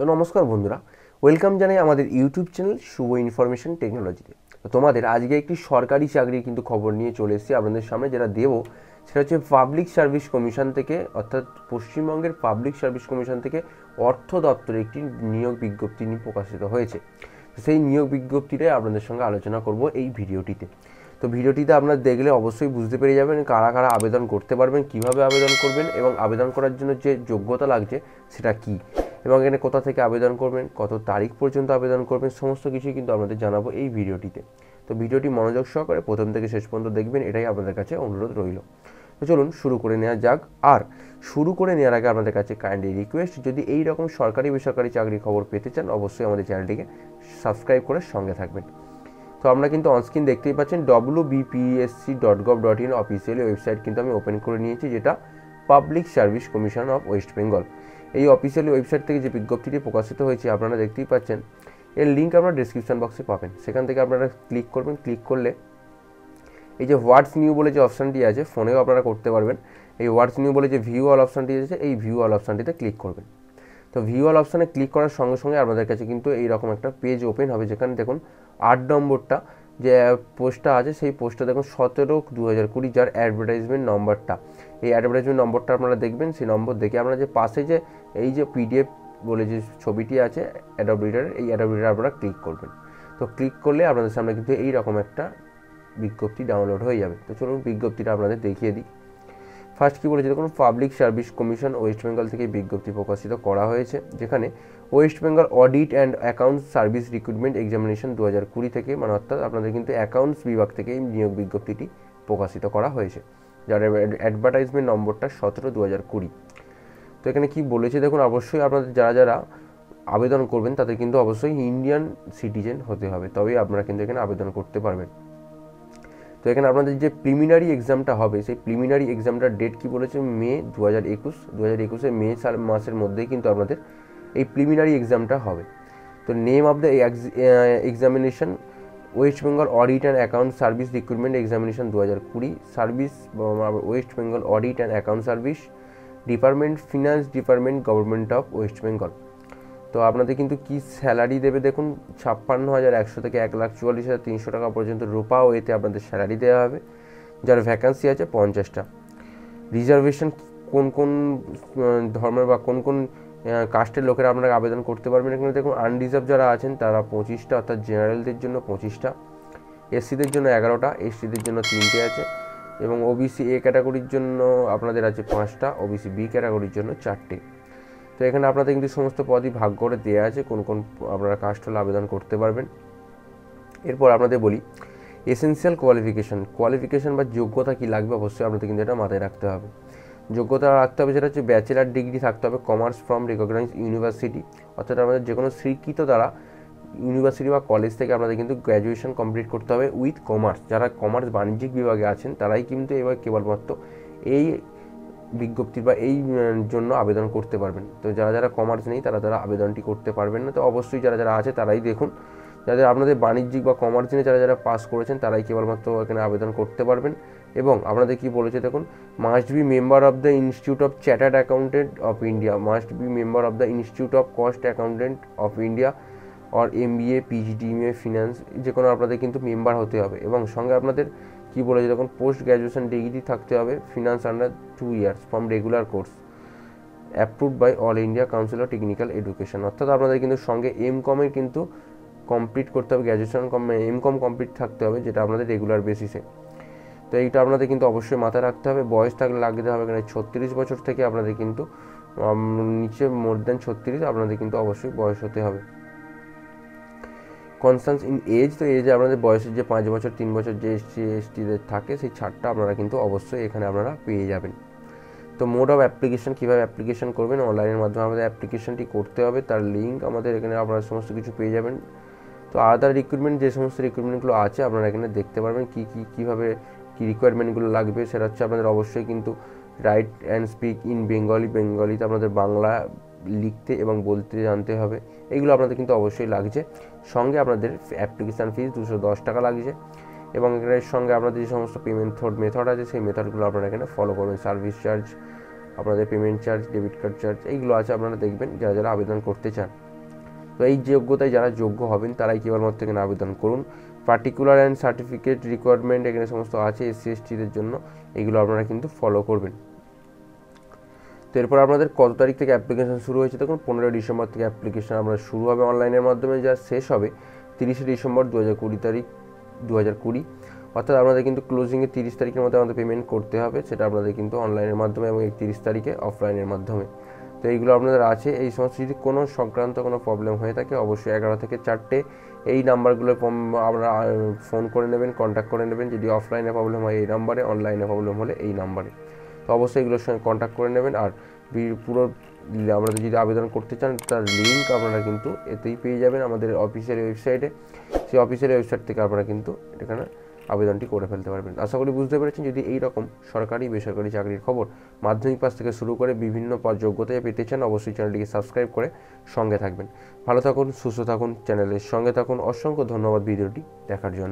তো নমস্কার বন্ধুরা, ওয়েলকাম জানাই আমাদের ইউটিউব চ্যানেল শুভ ইনফরমেশন টেকনোলজিতে। তো তোমাদের আজকে একটি সরকারি চাকরির কিন্তু খবর নিয়ে চলে এসেছি আপনাদের সামনে। যেটা দেবো সেটা হচ্ছে পাবলিক সার্ভিস কমিশন থেকে, অর্থাৎ পশ্চিমবঙ্গের পাবলিক সার্ভিস কমিশন থেকে অর্থ দপ্তরে একটি নিয়োগ বিজ্ঞপ্তি নিয়ে প্রকাশিত হয়েছে। সেই নিয়োগ বিজ্ঞপ্তিটাই আপনাদের সঙ্গে আলোচনা করব এই ভিডিওটিতে। তো ভিডিওটিতে আপনারা দেখলে অবশ্যই বুঝতে পেরে যাবেন কারা কারা আবেদন করতে পারবেন, কিভাবে আবেদন করবেন এবং আবেদন করার জন্য যে যোগ্যতা লাগছে সেটা কী, এবং এখানে কোথা থেকে আবেদন করবেন, কত তারিখ পর্যন্ত আবেদন করবেন, সমস্ত কিছুই কিন্তু আপনাদের জানাবো এই ভিডিওটিতে। তো ভিডিওটি মনোযোগ সহকারে প্রথম থেকে শেষ পর্যন্ত দেখবেন, এটাই আপনাদের কাছে অনুরোধ রইল। তো চলুন শুরু করে নেওয়া যাক। আর শুরু করে নেওয়ার আগে আপনাদের কাছে কাইন্ডলি রিকোয়েস্ট, যদি এই রকম সরকারি বেসরকারি চাকরির খবর পেতে চান অবশ্যই আমাদের চ্যানেলটিকে সাবস্ক্রাইব করে সঙ্গে থাকবেন। তো আমরা কিন্তু অনস্ক্রিন দেখতেই পাচ্ছেন wbpsc.gov.in অফিসিয়ালি ওয়েবসাইট কিন্তু আমি ওপেন করে নিয়েছি, যেটা public service commission of West Bengal. এই অফিসিয়ালি ওয়েবসাইট থেকে যে বিজ্ঞপ্তিটি প্রকাশিত হয়েছে আপনারা দেখতেই পাচ্ছেন, এর লিঙ্ক আপনারা ডিসক্রিপশন বক্সে পাবেন। সেখান থেকে আপনারা ক্লিক করবেন। ক্লিক করলে এই যে হোয়াটস নিউ বলে যে অপশানটি আছে, ফোনেও আপনারা করতে পারবেন। এই হোয়াটস নিউ বলে যে ভিউ অল অপশানটি আছে, এই ভিউ অল অপশানটিতে ক্লিক করবেন। তো ভিউ অল অপশানে ক্লিক করার সঙ্গে সঙ্গে আপনাদের কাছে কিন্তু এইরকম একটা পেজ ওপেন হবে, যেখানে দেখুন 8 নম্বরটা যে পোস্টটা আছে, সেই পোস্টটা দেখুন 17/2020, যার অ্যাডভার্টাইজমেন্ট নম্বরটা। এই অ্যাডভার্টাইজমেন্ট নম্বরটা আপনারা দেখবেন। সেই নম্বর দেখে আপনারা যে পাশে যে এই যে পিডিএফ বলে যে ছবিটি আছে অ্যাডোব রিডারের, এই অ্যাডোব রিডার আপনারা ক্লিক করবেন। তো ক্লিক করলে আপনাদের সামনে কিন্তু এইরকম একটা বিজ্ঞপ্তি ডাউনলোড হয়ে যাবে। তো চলুন বিজ্ঞপ্তিটা আপনাদের দেখিয়ে দিই। ফার্স্ট কী বলেছে দেখুন, public service commission West Bengal থেকে বিজ্ঞপ্তি প্রকাশিত করা হয়েছে, যেখানে West Bengal audit and accounts service recruitment examination 2020 থেকে, মানে অর্থাৎ আপনাদের কিন্তু অ্যাকাউন্টস বিভাগ থেকে এই নিয়োগ বিজ্ঞপ্তিটি প্রকাশিত করা হয়েছে, যার অ্যাডভার্টাইজমেন্ট নম্বরটা 17/2020। তো এখানে কি বলেছে দেখুন, অবশ্যই আপনাদের যারা যারা আবেদন করবেন তাদের কিন্তু অবশ্যই ইন্ডিয়ান সিটিজেন হতে হবে, তবেই আপনারা কিন্তু এখানে আবেদন করতে পারবেন। তো এখানে আপনাদের যে প্রিলিমিনারি এক্সামটা হবে, সেই প্রিলিমিনারি এক্সামটার ডেট কি বলেছে, মে 2021 মে মাসের মধ্যেই কিন্তু আপনাদের এই প্রিলিমিনারি এক্সামটা হবে। তো name of the examination West Bengal audit and account service recruitment examination 2020 service West Bengal audit and account service department, finance department, government of West Bengal. তো আপনাদের কিন্তু কি স্যালারি দেবে দেখুন, 56,100 থেকে 1,44,300 টাকা পর্যন্ত রূপা ও এতে আপনাদের স্যালারি দেওয়া হবে, যার ভ্যাকান্সি আছে 50টা। রিজার্ভেশন কোন কোন ধর্মের বা কোন কোন কাস্টের লোকেরা আপনারা আবেদন করতে পারবেন, এখানে দেখুন আনরিজার্ভ যারা আছেন তারা 25টা, অর্থাৎ জেনারেলদের জন্য 25টা, এসসিদের জন্য 11টা, এসটিদের জন্য 3টে আছে, এবং ওবিসি এ ক্যাটাগরির জন্য আপনাদের আছে 5টা, ওবিসি বি ক্যাটাগরির জন্য 4টে। তো এখানে আপনাদের কিন্তু সমস্ত পদই ভাগ করে দেওয়া আছে, কোন কোন আপনারা কাস্ট হলে আবেদন করতে পারবেন। এরপর আপনাদের বলি এসেনশিয়াল কোয়ালিফিকেশন বা যোগ্যতা কী লাগবে, অবশ্যই আপনাদের কিন্তু এটা মাথায় রাখতে হবে। যোগ্যতা রাখতে হবে যেটা হচ্ছে ব্যাচেলার ডিগ্রি থাকতে হবে কমার্স ফ্রম রিকগনাইজ ইউনিভার্সিটি, অর্থাৎ আমাদের যে কোনো স্বীকৃত দ্বারা ইউনিভার্সিটি বা কলেজ থেকে আপনাদের কিন্তু গ্র্যাজুয়েশন কমপ্লিট করতে হবে উইথ কমার্স। যারা কমার্স বাণিজ্যিক বিভাগে আছেন তারাই কিন্তু এবার কেবলমাত্র এই বিজ্ঞপ্তি বা এই জন্য আবেদন করতে পারবেন। তো যারা যারা কমার্স নেই তারা তারা আবেদনটি করতে পারবেন না। তো অবশ্যই যারা যারা আছে তারাই দেখুন, যাদের আপনাদের বাণিজ্যিক বা কমার্স নিয়ে যারা যারা পাস করেছেন তারাই কেবলমাত্র এখানে আবেদন করতে পারবেন। এবং আপনাদের কি বলেছে দেখুন, must be member of the institute of chartered accountant of India, must be member of the institute of cost accountant of India or MBA PGDMA finance, যে কোনো আপনাদের কিন্তু মেম্বার হতে হবে। এবং সঙ্গে আপনাদের কি বলেছে দেখুন, পোস্ট গ্র্যাজুয়েশন ডিগ্রি থাকতে হবে finance under 2 years from regular course approved by All India Council of Technical Education, অর্থাৎ আপনাদের কিন্তু সঙ্গে MCOM-এর কিন্তু কমপ্লিট করতে হবে, গ্র্যাজুয়েশন MCOM কমপ্লিট থাকতে হবে, যেটা আপনাদের রেগুলার বেসিসে। তো এইটা আপনাদের কিন্তু অবশ্যই মাথায় রাখতে হবে। বয়স থাকলে লাগতে হবে এখানে 36 বছর থেকে আপনাদের কিন্তু নিচে মোর দ্যান 36 আপনাদের কিন্তু অবশ্যই বয়স হতে হবে। কনস্ট্যান্স ইন এজ, তো এজে আপনাদের বয়সের যে 5 বছর 3 বছর যে SC/STদের থাকে সেই ছাড়টা আপনারা কিন্তু অবশ্যই এখানে আপনারা পেয়ে যাবেন। তো মোড অফ অ্যাপ্লিকেশন, কীভাবে অ্যাপ্লিকেশন করবেন, অনলাইনের মাধ্যমে আমাদের অ্যাপ্লিকেশনটি করতে হবে, তার লিঙ্ক আমাদের এখানে আপনারা সমস্ত কিছু পেয়ে যাবেন। তো আদার রিক্রুটমেন্ট যে সমস্ত রিক্রুটমেন্টগুলো আছে আপনারা এখানে দেখতে পারবেন কীভাবে কী রিকোয়ারমেন্টগুলো লাগবে। সেটা হচ্ছে আপনাদের অবশ্যই কিন্তু রাইট অ্যান্ড স্পিক ইন বেঙ্গলিতে আপনাদের বাংলা লিখতে এবং বলতে জানতে হবে, এইগুলো আপনাদের কিন্তু অবশ্যই লাগছে। সঙ্গে আপনাদের অ্যাপ্লিকেশান ফিস 210 টাকা লাগছে, এবং এর সঙ্গে আপনাদের যে সমস্ত পেমেন্ট মেথড আছে সেই মেথডগুলো আপনারা এখানে ফলো করবেন। সার্ভিস চার্জ, আপনাদের payment charge, debit card charge, এইগুলো আছে আপনারা দেখবেন যারা যারা আবেদন করতে চান। তো এই যোগ্যতায় যারা যোগ্য হবেন তারাই কেবলমাত্র এখানে আবেদন করুন। পার্টিকুলার অ্যান্ড সার্টিফিকেট রিকোয়ারমেন্ট এখানে সমস্ত আছে এসসি এসটিদের জন্য, এগুলো আপনারা কিন্তু ফলো করবেন। তো এরপর আপনাদের কত তারিখ থেকে অ্যাপ্লিকেশন শুরু হয়েছে? দেখুন 15 ডিসেম্বর থেকে অ্যাপ্লিকেশন আপনার শুরু হবে অনলাইনের মাধ্যমে, যা শেষ হবে 30 ডিসেম্বর 2020 অর্থাৎ আপনাদের কিন্তু ক্লোজিংয়ে 30 তারিখের মধ্যে আমাদের পেমেন্ট করতে হবে, সেটা আপনাদের কিন্তু অনলাইনের মাধ্যমে এবং 31 তারিখে অফলাইনের মাধ্যমে। তো এইগুলো আপনাদের আছে। এই সমস্ত যদি কোনো সংক্রান্ত কোনো প্রবলেম হয়ে থাকে অবশ্যই 11 থেকে 4টে এই নাম্বারগুলো আপনারা ফোন করে নেবেন, কন্ট্যাক্ট করে নেবেন। যদি অফলাইনে প্রবলেম হয় এই নাম্বারে, অনলাইনে প্রবলেম হলে এই নাম্বারে। তো অবশ্যই এগুলোর সঙ্গে কন্ট্যাক্ট করে নেবেন। আর পুরো আপনারা যদি আবেদন করতে চান তার লিঙ্ক আপনারা কিন্তু এতেই পেয়ে যাবেন আমাদের অফিসিয়াল ওয়েবসাইটে। সেই অফিসিয়াল ওয়েবসাইট থেকে আপনারা কিন্তু এখানে আবেদনটি করে ফেলতে পারবেন। আশা করি বুঝতে পেরেছেন। যদি এই রকম সরকারি বেসরকারি চাকরির খবর মাধ্যমিক পাস থেকে শুরু করে বিভিন্ন যোগ্যতায় পেতে চান অবশ্যই চ্যানেলটিকে সাবস্ক্রাইব করে সঙ্গে থাকবেন। ভালো থাকুন, সুস্থ থাকুন, চ্যানেলের সঙ্গে থাকুন। অসংখ্য ধন্যবাদ ভিডিওটি দেখার জন্য।